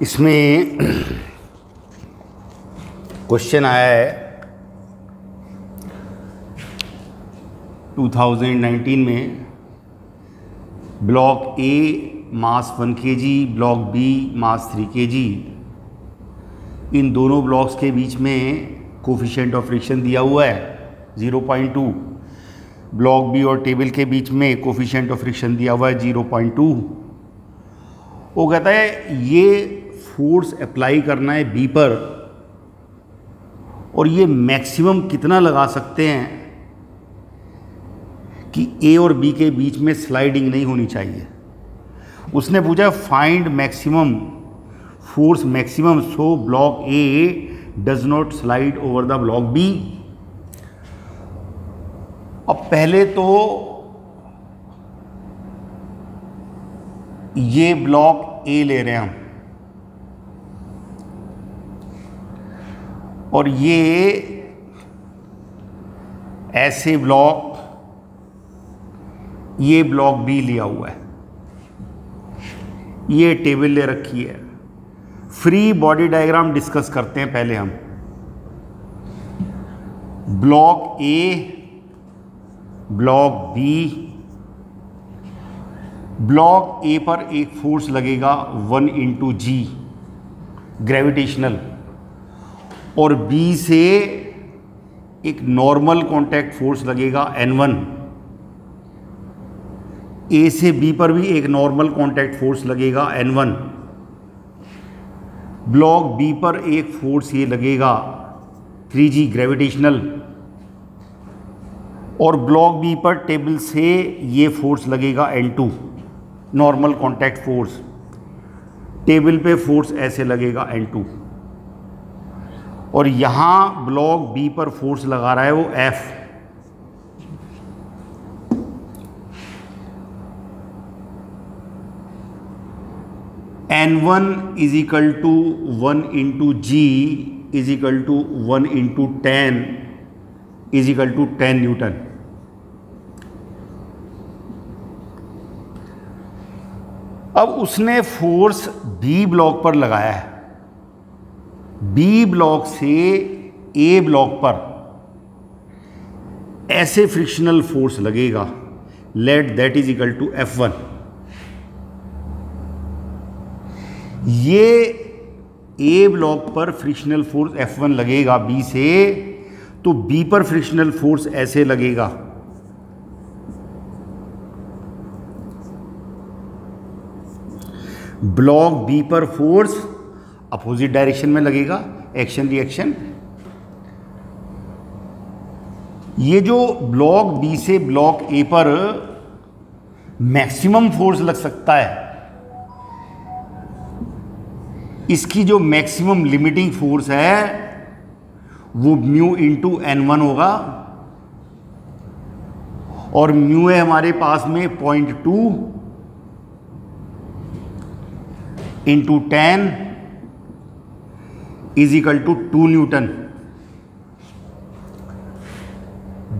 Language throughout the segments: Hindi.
इसमें क्वेश्चन आया है 2019 में, block A mass 1 kg, block B mass 3 kg, इन दोनों ब्लॉक्स के बीच में कोफिशिएंट ऑफ फ्रिक्शन दिया हुआ है 0.2, ब्लॉक बी और टेबल के बीच में कोफिशिएंट ऑफ फ्रिक्शन दिया हुआ है 0.2। वो कहता है ये फोर्स अप्लाई करना है बी पर और ये मैक्सिमम कितना लगा सकते हैं कि ए और बी के बीच में स्लाइडिंग नहीं होनी चाहिए। उसने पूछा find maximum force maximum so block A does not slide over the block B. अब पहले तो ये ब्लॉक ए ले रहे हैं हम और ये ऐसे ब्लॉक, ये ब्लॉक बी लिया हुआ है, ये टेबल ले रखी है। फ्री बॉडी डायग्राम डिस्कस करते हैं पहले हम। Block A, block B, block A पर एक फोर्स लगेगा 1 × G ग्रेविटेशनल, और बी से एक नॉर्मल कांटेक्ट फोर्स लगेगा N1। ए से बी पर भी एक नॉर्मल कांटेक्ट फोर्स लगेगा N1। ब्लॉक बी पर एक फोर्स ये लगेगा 3G ग्रेविटेशनल, और ब्लॉक बी पर टेबल से ये फोर्स लगेगा N2 normal contact force. Table पे फोर्स ऐसे लगेगा N2, और यहाँ ब्लॉक बी पर फोर्स लगा रहा है वो F। N1 is equal to 1 × G is equal to 1 × 10 is equal to 10 newton. अब उसने फोर्स बी ब्लॉक पर लगाया है। बी ब्लॉक से ए ब्लॉक पर ऐसे फ्रिक्शनल फोर्स लगेगा, let that is equal to F1। ये ए ब्लॉक पर फ्रिक्शनल फोर्स F1 लगेगा बी से, तो बी पर फ्रिक्शनल फोर्स ऐसे लगेगा। ब्लॉक बी पर फोर्स अपोजिट डायरेक्शन में लगेगा, एक्शन रिएक्शन। ये जो ब्लॉक बी से ब्लॉक ए पर मैक्सिमम फोर्स लग सकता है, इसकी जो मैक्सिमम लिमिटिंग फोर्स है वो म्यू × N1 होगा, और म्यू है हमारे पास में 0.2 × 10 is equal to 2 newton.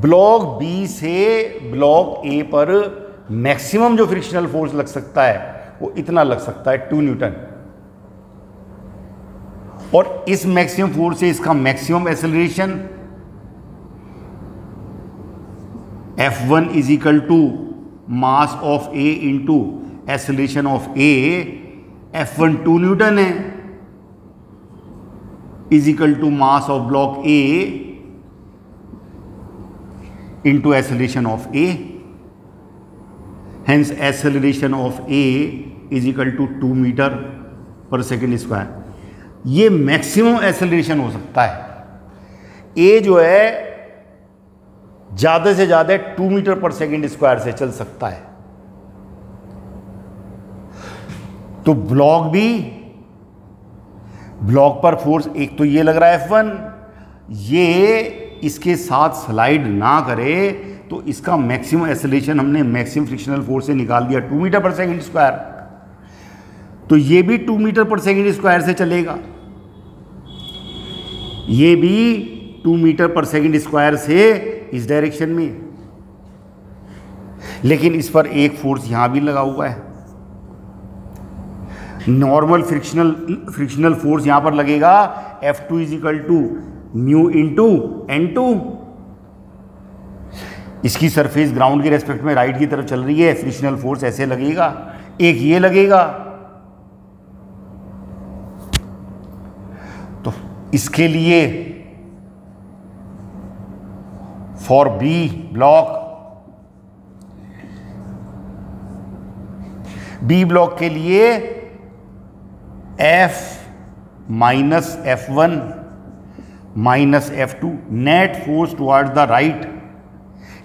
Block B से ब्लॉक ए पर मैक्सिमम जो फ्रिक्शनल फोर्स लग सकता है वो इतना लग सकता है 2 न्यूटन, और इस मैक्सिमम फोर्स से इसका maximum acceleration F1 is equal to mass of a into acceleration of a. F1 2 newton है, is equal to mass of block a into acceleration of a. Hence acceleration of a is equal to 2 metre पर सेकेंड स्क्वायर। ये मैक्सिमम एक्सेलरेशन हो सकता है। ए जो है ज़्यादा से ज़्यादा 2 मीटर पर सेकेंड स्क्वायर से चल सकता है। तो ब्लॉक पर फोर्स एक तो ये लग रहा है F1, ये इसके साथ स्लाइड ना करे तो इसका मैक्सिमम एक्सेलरेशन हमने मैक्सिमम फ्रिक्शनल फोर्स से निकाल दिया 2 मीटर पर सेकेंड स्क्वायर। तो ये भी 2 मीटर पर सेकेंड स्क्वायर से चलेगा, ये भी 2 मीटर पर सेकेंड स्क्वायर से इस डायरेक्शन में, लेकिन इस पर एक फोर्स यहां भी लगा हुआ है। नॉर्मल फ्रिक्शनल फोर्स यहां पर लगेगा F2 is equal to mu into N2। इसकी सरफेस ग्राउंड के रेस्पेक्ट में राइट की तरफ चल रही है, फ्रिक्शनल फोर्स ऐसे लगेगा, एक ये लगेगा। तो इसके लिए फॉर बी ब्लॉक के लिए F minus F1 minus F2 net force toward the right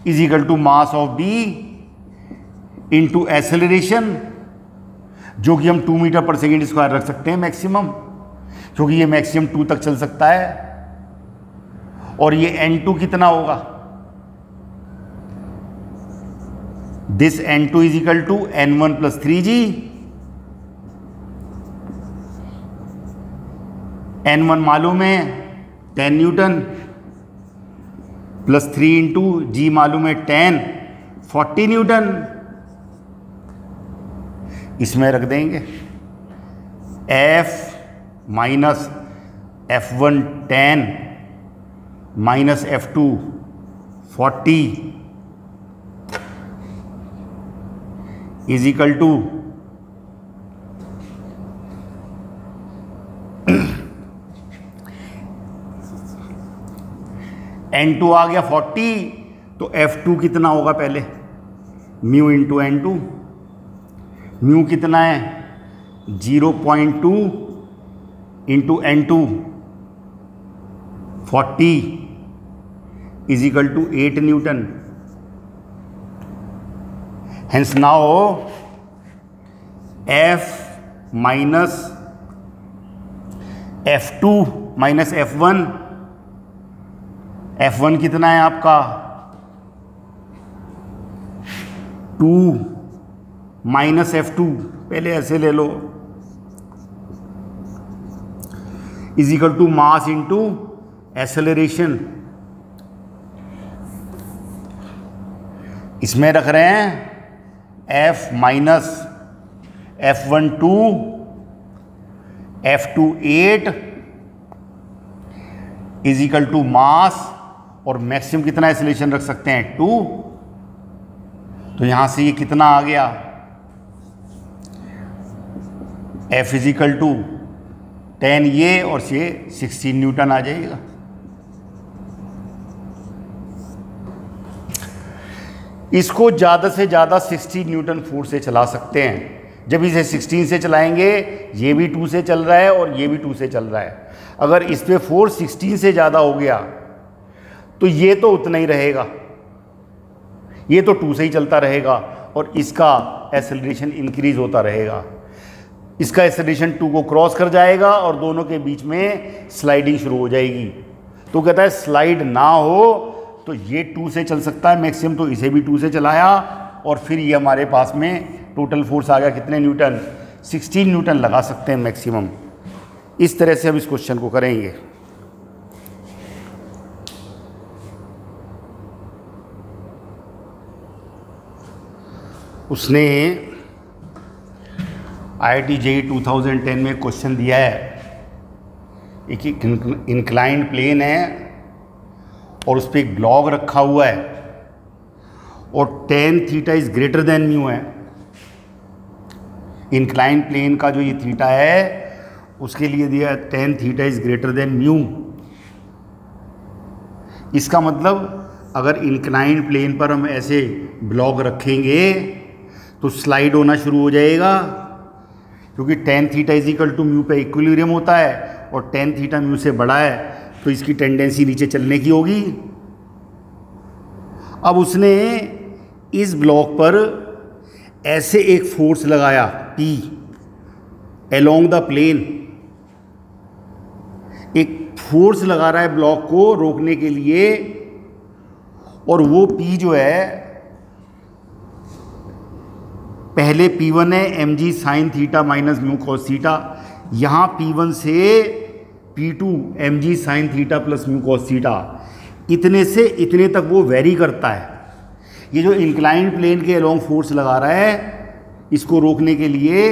is equal to mass of B into acceleration, जो कि हम 2 मीटर पर सेकेंड स्क्वायर रख सकते हैं मैक्सिमम, क्योंकि ये मैक्सिमम 2 तक चल सकता है। और ये N2 कितना होगा, this N2 is equal to N1 plus 3G। N1 मालूम है 10 न्यूटन प्लस 3 इंटू जी मालूम है 10, 40 न्यूटन। इसमें रख देंगे F minus F1 10 minus F2 40 is equal to N2 आ गया 40, तो F2 कितना होगा पहले, म्यू इंटू N2। म्यू कितना है 0.2 into N2 40 is equal to 8 newton. Hence now F minus F2 minus F1 कितना है आपका 2 माइनस F2, पहले ऐसे ले लो, is equal to mass into acceleration. इसमें रख रहे हैं F minus F1 2 F2 8 is equal to mass, और मैक्सिमम कितना एक्सेलरेशन रख सकते हैं 2। तो यहां से ये कितना आ गया F इज इक्वल टू 10 ये, और ये 16 न्यूटन आ जाएगा। इसको ज़्यादा से ज़्यादा 60 न्यूटन फोर्स से चला सकते हैं। जब इसे 16 से चलाएंगे, ये भी 2 से चल रहा है और ये भी 2 से चल रहा है। अगर इस पे फोर्स 16 से ज़्यादा हो गया तो ये तो उतना ही रहेगा, ये तो 2 से ही चलता रहेगा, और इसका एक्सेलरेशन इंक्रीज होता रहेगा। इसका एक्सेलरेशन 2 को क्रॉस कर जाएगा और दोनों के बीच में स्लाइडिंग शुरू हो जाएगी। तो कहता है स्लाइड ना हो तो ये 2 से चल सकता है मैक्सिमम, तो इसे भी 2 से चलाया, और फिर ये हमारे पास में टोटल फोर्स आ गया कितने न्यूटन, 16 न्यूटन लगा सकते हैं मैक्सिमम। इस तरह से हम इस क्वेश्चन को करेंगे। उसने IIT JEE 2010 में क्वेश्चन दिया है, एक इंक्लाइंड प्लेन है और उस पर एक ब्लॉक रखा हुआ है और tan theta is greater than mu है। इंक्लाइंड प्लेन का जो ये थीटा है उसके लिए दिया है tan theta is greater than mu. इसका मतलब अगर इंक्लाइंड प्लेन पर हम ऐसे ब्लॉक रखेंगे तो स्लाइड होना शुरू हो जाएगा, क्योंकि tan theta is equal to mu पे इक्विलिब्रियम होता है और tan थीटा म्यू से बड़ा है, तो इसकी टेंडेंसी नीचे चलने की होगी। अब उसने इस ब्लॉक पर ऐसे एक फोर्स लगाया P अलोंग द प्लेन, एक फोर्स लगा रहा है ब्लॉक को रोकने के लिए, और वो P जो है पहले P1 है mg sine theta minus mu cos theta, यहाँ P1 से P2 mg sine theta plus mu cos theta, इतने से इतने तक वो वेरी करता है। ये जो इंक्लाइंड प्लेन के अलोंग फोर्स लगा रहा है इसको रोकने के लिए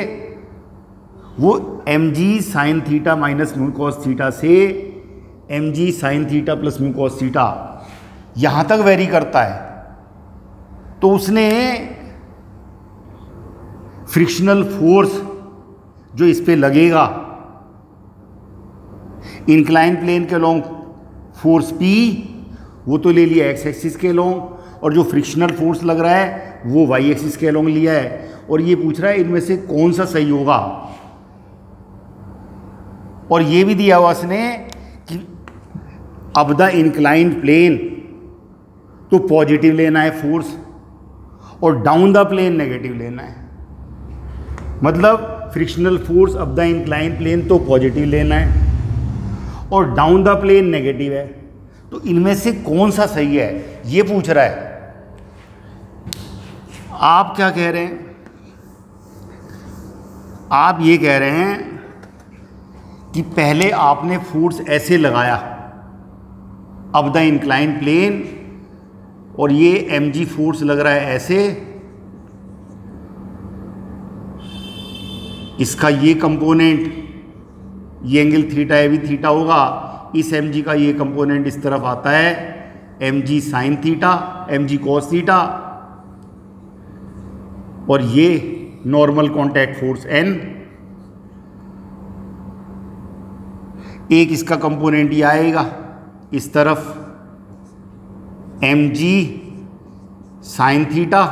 वो mg sine theta minus mu cos theta से mg sine theta plus mu cos theta यहां तक वेरी करता है। तो उसने फ्रिक्शनल फोर्स जो इस पे लगेगा इंक्लाइन प्लेन के अलोंग फोर्स P वो तो ले लिया एक्स एक्सिस के अलोंग, और जो फ्रिक्शनल फोर्स लग रहा है वो वाई एक्सिस के अलोंग लिया है, और ये पूछ रहा है इनमें से कौन सा सही होगा। और ये भी दिया हुआ उसने कि अब द इंक्लाइंड प्लेन तो पॉजिटिव लेना है फोर्स और डाउन द प्लेन नेगेटिव लेना है। मतलब फ्रिक्शनल फोर्स अब द इंक्लाइंड प्लेन तो पॉजिटिव लेना है और डाउन द प्लेन नेगेटिव है। तो इनमें से कौन सा सही है ये पूछ रहा है। आप क्या कह रहे हैं? आप ये कह रहे हैं कि पहले आपने फोर्स ऐसे लगाया अब द इंक्लाइन प्लेन, और ये mg फोर्स लग रहा है ऐसे, इसका ये कंपोनेंट, ये एंगल थीटा है भी थीटा होगा, इस mg का ये कंपोनेंट इस तरफ आता है mg sine theta mg cos theta, और ये नॉर्मल कांटेक्ट फोर्स n, एक इसका कंपोनेंट ये आएगा इस तरफ mg साइन थीटा।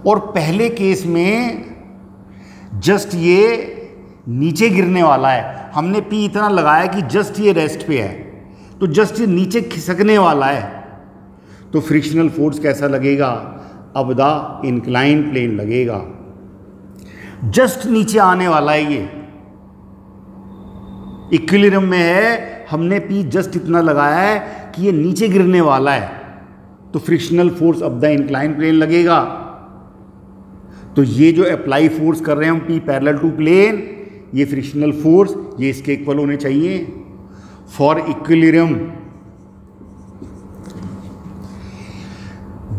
और पहले केस में जस्ट ये नीचे गिरने वाला है, हमने P इतना लगाया कि जस्ट ये रेस्ट पे है, तो जस्ट ये नीचे खिसकने वाला है। तो फ्रिक्शनल फोर्स कैसा लगेगा? अब द इंक्लाइन प्लेन लगेगा, जस्ट नीचे आने वाला है, ये इक्विलिब्रियम में है, हमने P जस्ट इतना लगाया है कि ये नीचे गिरने वाला है, तो फ्रिक्शनल फोर्स अब द इंक्लाइन प्लेन लगेगा। तो ये जो अप्लाई फोर्स कर रहे हैं हम P पैरेलल टू प्लेन, ये फ्रिक्शनल फोर्स ये इसके इक्वल होने चाहिए। For equilibrium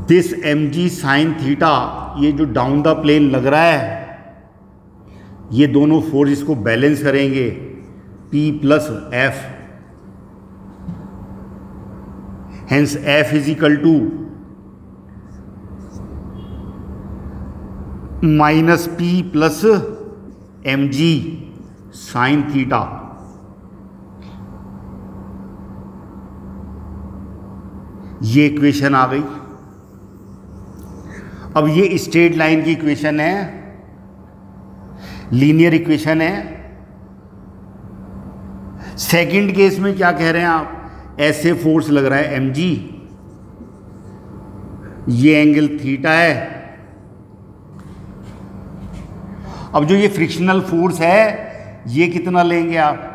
this mg sine theta, ये जो डाउन द प्लेन लग रहा है, ये दोनों फोर्स इसको बैलेंस करेंगे P plus F, hence F is equal to minus P plus mg sine theta. ये इक्वेशन आ गई। अब ये स्ट्रेट लाइन की इक्वेशन है, लीनियर इक्वेशन है। सेकंड केस में क्या कह रहे हैं आप? ऐसे फोर्स लग रहा है mg, ये एंगल थीटा है। अब जो ये फ्रिक्शनल फोर्स है ये कितना लेंगे आप?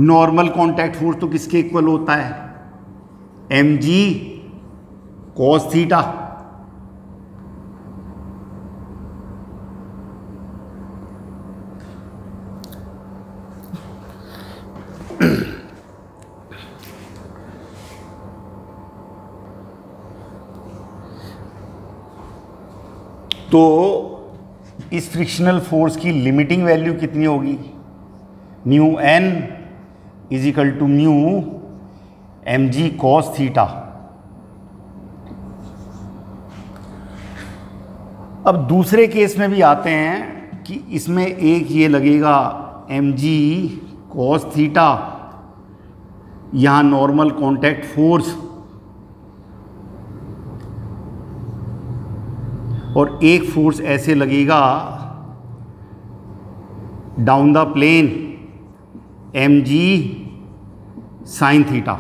नॉर्मल कांटेक्ट फोर्स तो किसके इक्वल होता है? mg cos theta. तो इस फ्रिक्शनल फोर्स की लिमिटिंग वैल्यू कितनी होगी? Mu n is equal to mu mg cos theta. अब दूसरे केस में भी आते हैं कि इसमें एक ये लगेगा mg cos थीटा, यहाँ नॉर्मल कांटेक्ट फोर्स, और एक फोर्स ऐसे लगेगा down the plane mg sine theta.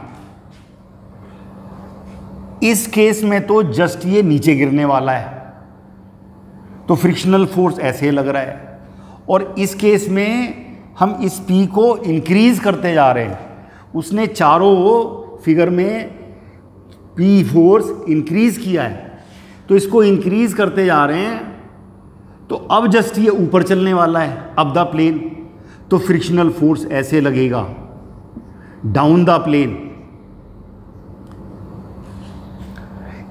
इस केस में तो जस्ट ये नीचे गिरने वाला है, तो फ्रिक्शनल फोर्स ऐसे लग रहा है, और इस केस में हम इस P को इंक्रीज करते जा रहे हैं। उसने चारों फिगर में P फोर्स इंक्रीज किया है, तो इसको इंक्रीज करते जा रहे हैं, तो अब जस्ट ये ऊपर चलने वाला है अब द प्लेन, तो फ्रिक्शनल फोर्स ऐसे लगेगा डाउन द प्लेन।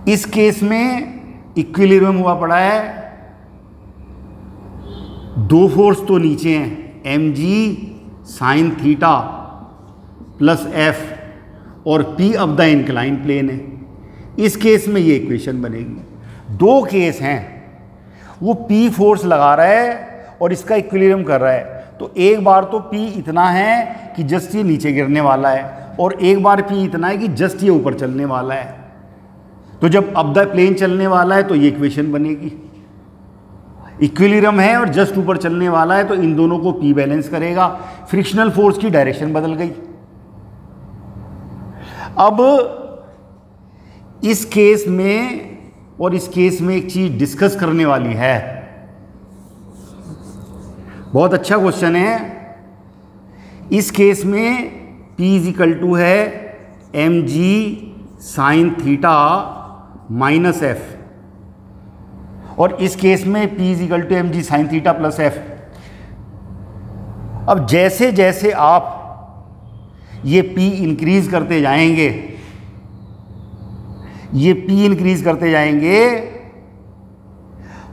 इस केस में इक्विलिब्रियम हुआ पड़ा है, दो फोर्स तो नीचे हैं, m g sine theta plus f और p up the incline plane है। इस केस में ये इक्वेशन बनेगी। दो केस हैं, वो पी फोर्स लगा रहा है और इसका इक्विलिब्रियम कर रहा है। तो एक बार तो पी इतना है कि जस्ट ये नीचे गिरने वाला है और एक बार पी इतना है कि जस्ट ये ऊपर चलने वाला है। तो जब अप द प्लेन चलने वाला है तो ये इक्वेशन बनेगी। इक्विलिब्रियम है और जस्ट ऊपर चलने वाला है तो इन दोनों को पी बैलेंस करेगा। फ्रिक्शनल फोर्स की डायरेक्शन बदल गई। अब इस केस में और इस केस में एक चीज डिस्कस करने वाली है। बहुत अच्छा क्वेश्चन है। इस केस में P इज इक्वल टू है m g sine theta minus F और इस केस में P is equal to m g sine theta plus F. अब जैसे जैसे आप ये P इंक्रीज करते जाएंगे, ये P इंक्रीज करते जाएंगे,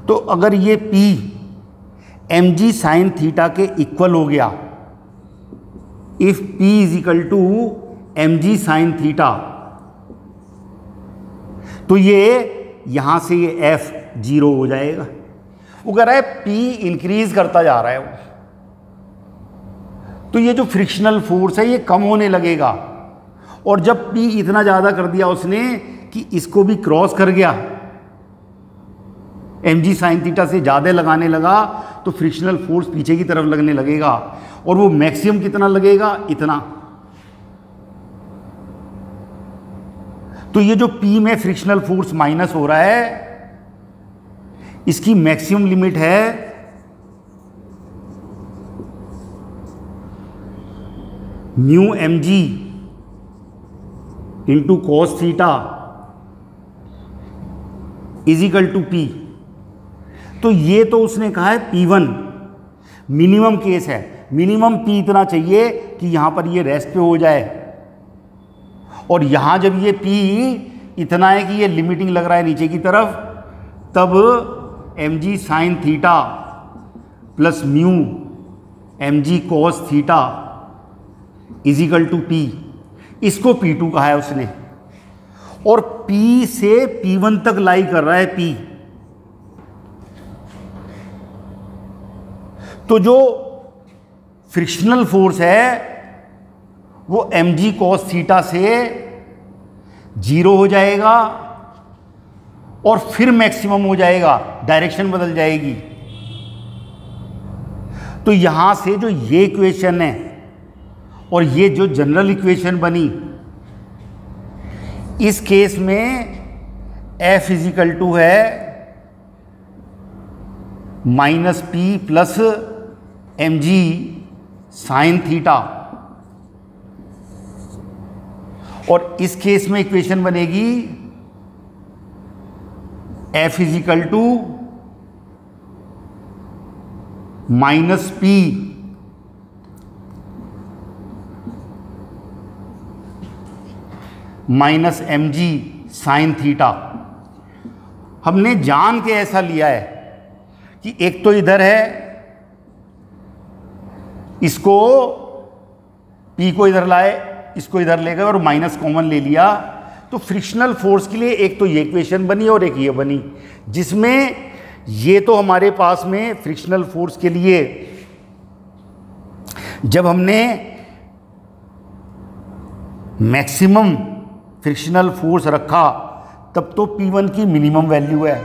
तो अगर ये P m g sine theta के इक्वल हो गया, if P is equal to m g sine theta, तो ये यहां से ये F 0 हो जाएगा। वो कह रहा है P इंक्रीज करता जा रहा है, तो ये जो फ्रिक्शनल फोर्स है ये कम होने लगेगा। और जब P इतना ज़्यादा कर दिया उसने कि इसको भी क्रॉस कर गया, एम जी साइन थीटा से ज़्यादा लगाने लगा, तो फ्रिक्शनल फोर्स पीछे की तरफ लगने लगेगा और वो मैक्सिमम कितना लगेगा, इतना। तो ये जो P में फ्रिक्शनल फोर्स माइनस हो रहा है, इसकी मैक्सिमम लिमिट है mu m g into cos theta is equal to P। तो ये तो उसने कहा है P1 मिनिमम केस है। मिनिमम P इतना चाहिए कि यहां पर ये रेस्ट पे हो जाए, और यहां जब ये P इतना है कि ये लिमिटिंग लग रहा है नीचे की तरफ, तब m g sine theta plus mu m g cos theta is equal to P। इसको P2 कहा है उसने, और P से P1 तक लाई कर रहा है P। तो जो फ्रिक्शनल फोर्स है वो एम जी कॉस थीटा से 0 हो जाएगा और फिर मैक्सिमम हो जाएगा, डायरेक्शन बदल जाएगी। तो यहां से जो ये इक्वेशन है और ये जो जनरल इक्वेशन बनी, इस केस में F इज इक्वल टू है minus P plus m g sine theta, और इस केस में इक्वेशन बनेगी F is equal to minus P minus m g sine theta. हमने जान के ऐसा लिया है कि एक तो इधर है, इसको P को इधर लाए, इसको इधर ले गए और माइनस कॉमन ले लिया, तो फ्रिक्शनल फोर्स के लिए एक तो ये इक्वेशन बनी और एक ये बनी, जिसमें ये तो हमारे पास में फ्रिक्शनल फोर्स के लिए जब हमने मैक्सिमम फ्रिक्शनल फोर्स रखा तब तो P1 की मिनिमम वैल्यू है,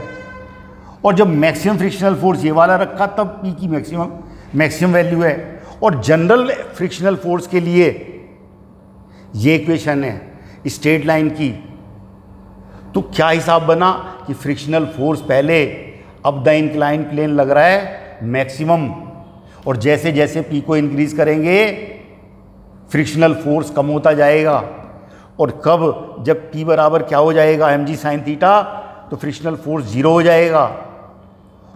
और जब मैक्सिमम फ्रिक्शनल फोर्स ये वाला रखा तब P की मैक्सिमम वैल्यू है। और जनरल फ्रिक्शनल फोर्स के लिए ये इक्वेशन है स्ट्रेट लाइन की। तो क्या हिसाब बना कि फ्रिक्शनल फोर्स पहले अप द इंक्लाइन प्लेन लग रहा है मैक्सिमम, और जैसे जैसे P को इंक्रीज करेंगे फ्रिक्शनल फोर्स कम होता जाएगा, और कब जब P बराबर क्या हो जाएगा एम जी साइन थीटा, तो फ्रिक्शनल फोर्स 0 हो जाएगा,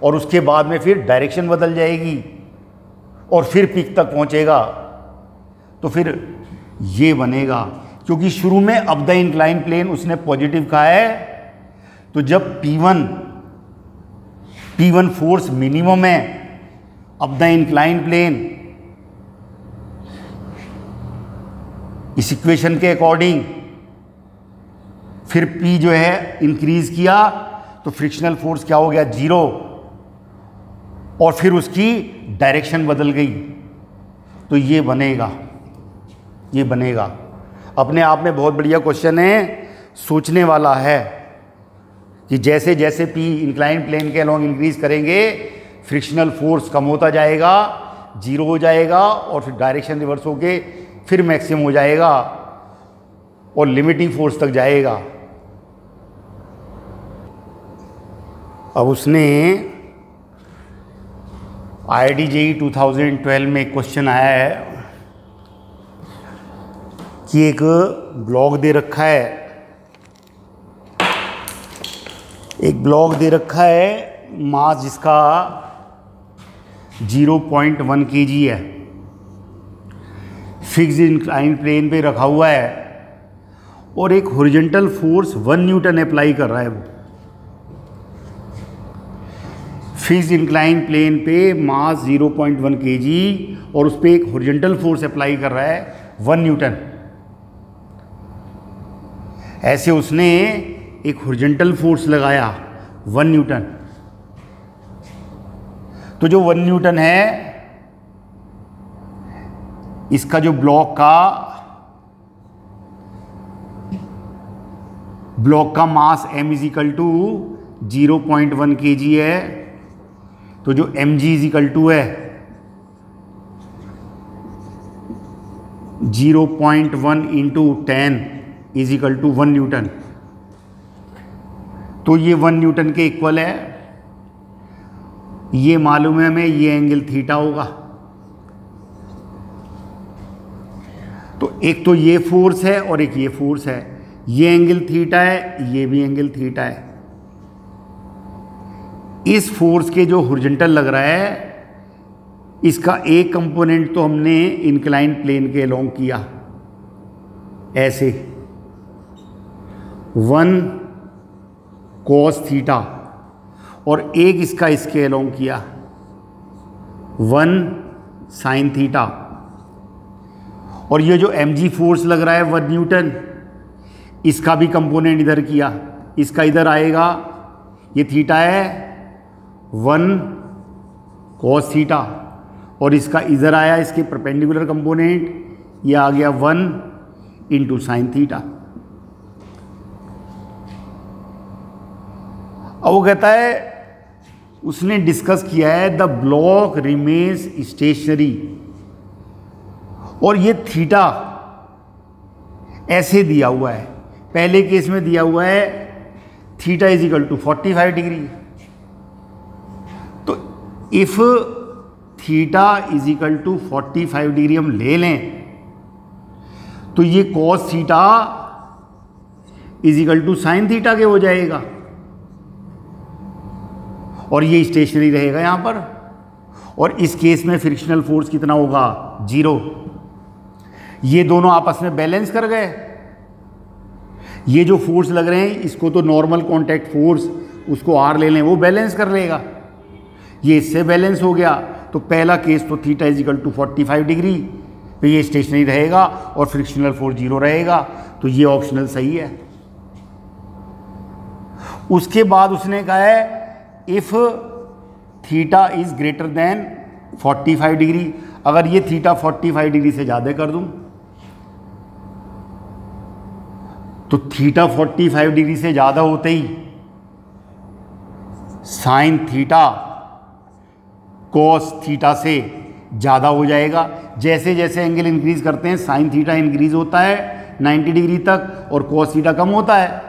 और उसके बाद में फिर डायरेक्शन बदल जाएगी और फिर पीक तक पहुंचेगा। तो फिर ये बनेगा, क्योंकि शुरू में अप द इंक्लाइन प्लेन उसने पॉजिटिव कहा है, तो जब P1 फोर्स मिनिमम है अब द इंक्लाइन प्लेन, इस इक्वेशन के अकॉर्डिंग फिर P जो है इंक्रीज किया तो फ्रिक्शनल फोर्स क्या हो गया, 0, और फिर उसकी डायरेक्शन बदल गई, तो ये बनेगा, ये बनेगा। अपने आप में बहुत बढ़िया क्वेश्चन है, सोचने वाला है कि जैसे जैसे P इंक्लाइन प्लेन के अलोंग इंक्रीज करेंगे फ्रिक्शनल फोर्स कम होता जाएगा, 0 हो जाएगा, और फिर डायरेक्शन रिवर्स होके फिर मैक्सिमम हो जाएगा और लिमिटिंग फोर्स तक जाएगा। अब उसने IIT JEE 2012 में क्वेश्चन आया है कि एक ब्लॉक दे रखा है, एक ब्लॉक दे रखा है, मास जिसका 0.1 kg है, फिक्स्ड इंक्लाइन प्लेन पे रखा हुआ है, और एक हॉरिजॉन्टल फोर्स 1 न्यूटन अप्लाई कर रहा है। वो फिक्स्ड इंक्लाइन प्लेन पे मास 0.1 kg और उस पर एक हॉरिजॉन्टल फोर्स अप्लाई कर रहा है 1 न्यूटन। ऐसे उसने एक हॉरिजॉन्टल फोर्स लगाया 1 न्यूटन। तो जो 1 न्यूटन है, इसका जो ब्लॉक का mass m is equal to 0.1 kg है, तो जो mg इज इक्वल टू है 0.1 into 10 is equal to 1 newton. तो ये 1 न्यूटन के इक्वल है। ये मालूम है हमें, ये एंगल थीटा होगा। तो एक तो ये फोर्स है और एक ये फोर्स है, ये एंगल थीटा है, ये भी एंगल थीटा है। इस फोर्स के जो हॉरिजॉन्टल लग रहा है, इसका एक कंपोनेंट तो हमने इंक्लाइन प्लेन के अलोंग किया ऐसे 1 cos थीटा, और एक इसका इसके अलोंग किया 1 sin थीटा। और ये जो mg फोर्स लग रहा है 1 न्यूटन, इसका भी कंपोनेंट इधर किया, इसका इधर आएगा, ये थीटा है 1 cos थीटा, और इसका इधर आया, इसके परपेंडिकुलर कंपोनेंट, ये आ गया 1 इंटू साइन थीटा। अब वो कहता है, उसने डिस्कस किया है द ब्लॉक रिमेन्स स्टेशनरी, और ये थीटा ऐसे दिया हुआ है। पहले केस में दिया हुआ है theta is equal to 45 degree. तो if theta is equal to 45 degree हम ले लें, तो ये cos theta is equal to sine theta के हो जाएगा, और ये स्टेशनरी रहेगा यहां पर। और इस केस में फ्रिक्शनल फोर्स कितना होगा, 0। ये दोनों आपस में बैलेंस कर गए। ये जो फोर्स लग रहे हैं, इसको तो नॉर्मल कॉन्टैक्ट फोर्स, उसको आर ले लें, वो बैलेंस कर लेगा। ये इससे बैलेंस हो गया। तो पहला केस तो theta is equal to 45 degree, तो ये स्टेशनरी रहेगा और फ्रिक्शनल फोर्स 0 रहेगा। तो ये ऑप्शनल सही है। उसके बाद उसने कहा है if theta is greater than 45 degree, अगर ये थीटा 45 डिग्री से ज़्यादा कर दूं, तो थीटा 45 डिग्री से ज़्यादा होते ही साइन थीटा कॉस थीटा से ज़्यादा हो जाएगा। जैसे जैसे एंगल इंक्रीज करते हैं, साइन थीटा इंक्रीज होता है 90 डिग्री तक और कॉस थीटा कम होता है।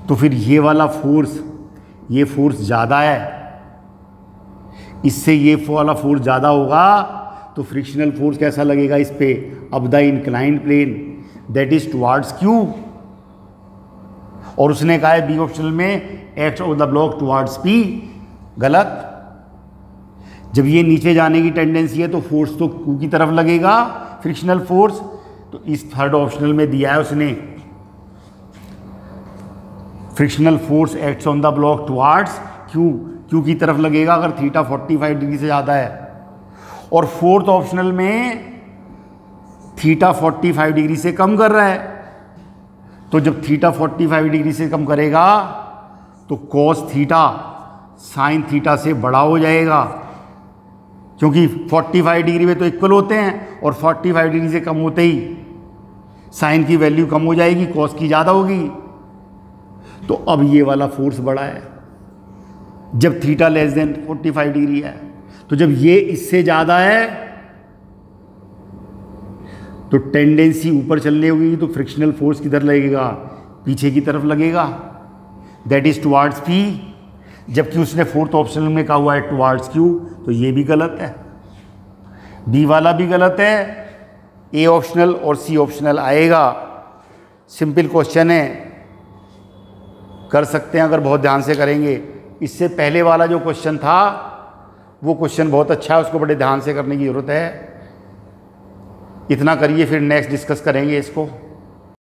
तो फिर ये वाला फोर्स, ये फोर्स ज़्यादा है, इससे ये वाला फोर्स ज़्यादा होगा, तो फ्रिक्शनल फोर्स कैसा लगेगा इस पे, अब the inclined plane that is towards Q. और उसने कहा है बी ऑप्शनल में act of the block towards P, गलत। जब ये नीचे जाने की टेंडेंसी है तो फोर्स तो क्यू की तरफ लगेगा, फ्रिक्शनल फोर्स। तो इस थर्ड ऑप्शनल में दिया है उसने, frictional force acts on the block towards Q. Q की तरफ लगेगा अगर थीटा 45 डिग्री से ज़्यादा है। और फोर्थ ऑप्शनल में थीटा 45 डिग्री से कम कर रहा है, तो जब थीटा 45 डिग्री से कम करेगा तो कॉस थीटा साइन थीटा से बड़ा हो जाएगा, क्योंकि 45 डिग्री में तो इक्वल होते हैं और 45 डिग्री से कम होते ही साइन की वैल्यू कम हो जाएगी, कॉस की ज़्यादा होगी। तो अब ये वाला फोर्स बड़ा है जब थीटा लेस देन 45 डिग्री है। तो जब ये इससे ज़्यादा है तो टेंडेंसी ऊपर चलने होगी, तो फ्रिक्शनल फोर्स किधर लगेगा, पीछे की तरफ लगेगा, दैट इज टुवार्ड्स पी। जबकि उसने फोर्थ ऑप्शन में कहा हुआ है टुवार्ड्स क्यू, तो ये भी गलत है, बी वाला भी गलत है, ए ऑप्शनल और सी ऑप्शनल आएगा। सिंपल क्वेश्चन है, कर सकते हैं अगर बहुत ध्यान से करेंगे। इससे पहले वाला जो क्वेश्चन था वो क्वेश्चन बहुत अच्छा है, उसको बड़े ध्यान से करने की ज़रूरत है। इतना करिए, फिर नेक्स्ट डिस्कस करेंगे इसको।